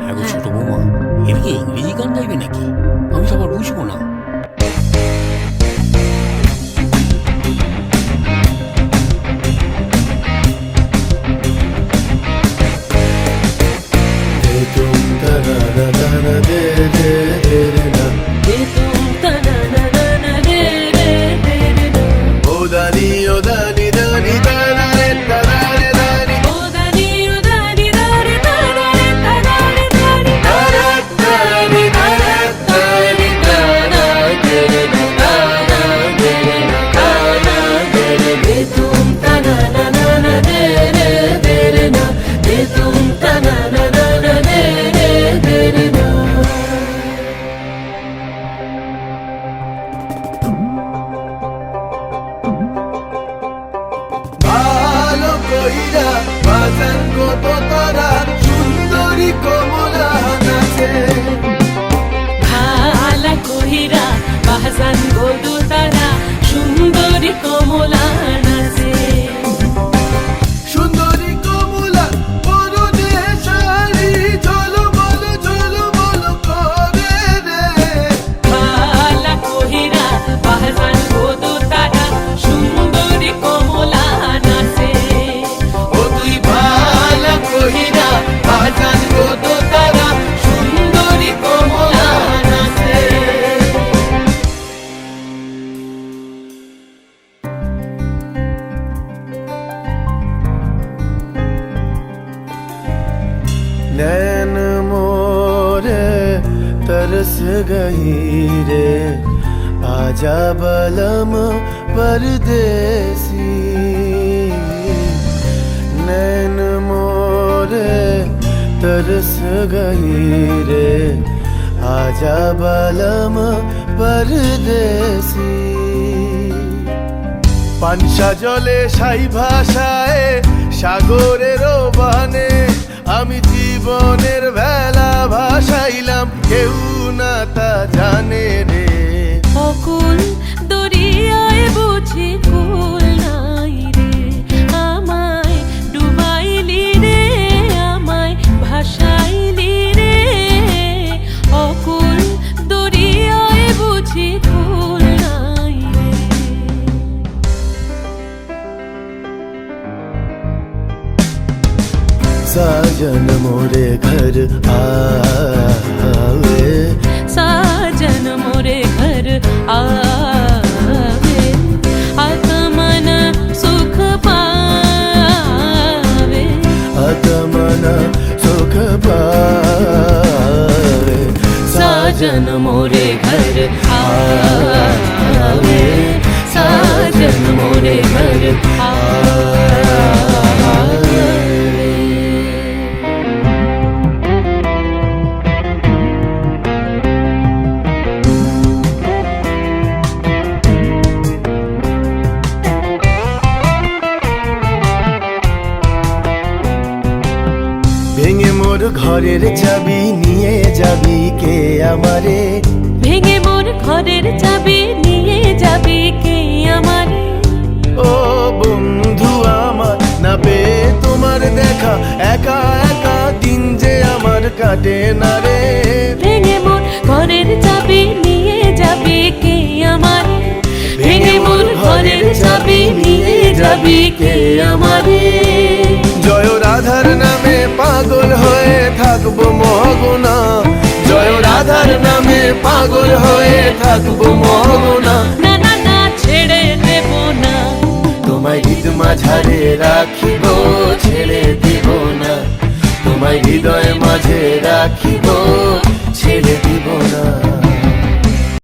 হ্যাঁ গো ছোট বৌমা, এর কি ইংরেজি গান গাইবে নাকি? আমি তো আবার বুঝবো না। সুন্দরী কমলা নাচে, ভালা কহিরা বাজান গো দোতারা, সুন্দরী কমলা নাচে। সুন্দরী কমলা পরনে শাড়ি ঝলমল ঝলমল করে রে। ভালা কহিরা বাজান গো দোতারা, সুন্দরী কমলা নাচে। ও তুই ভালা কহিরা বাজান গো দোতারা, সুন্দরী কমলা নাচে। नैन मोरे तरस गई रे, आजा बलम परदेसी। नैन मोरे तरस गई रे, आजा बलम परदेसी। পানসা জলে সাই ভাষায় সাগরের বানে, আমি জীবনের ভেলা ভাসাইলাম, কেউ না তা জানে রে। অকুল দরিয়ায় বুঝি কুল নাই রে, আমায় ডুবাইলি রে, আমায় ভাসাইলি রে। অকুল দরিয়ায় বুঝি কুল নাই রে। साजन मोरे घर आवे, साजन मोरे घर आवे, आत्मन सुख पावे। आत्मन सुख पावे। साजन मोरे घर आवे, साजन मोरे घर आवे। ভেঙে মোর ঘরের চাবি নিয়ে যাবি কে আমারে, ভেঙে মোর ঘরের চাবি নিয়ে যাবি কে আমারে। ও বন্ধু আমার, না পেয়ে তোমার দেখা একা একা দিন যে আমার কাটে না রে। ভেঙে মোর ঘরের চাবি নিয়ে যাবি কে আমারে, ভেঙে মোর ঘরের চাবি নিয়ে যাবি কে আমারে। জয় রাধার নামে পাগল হয়ে থাকবো মহগোনা, জয় রাধার নামে পাগল হয়ে থাকবো মহগোনা। না না না ছেড়ে দেব না, তোমায় হৃদ মাঝারে রাখিব, ছেড়ে দিব না। তোমায় হৃদয় মাঝে রাখিব, ছেড়ে দিব না।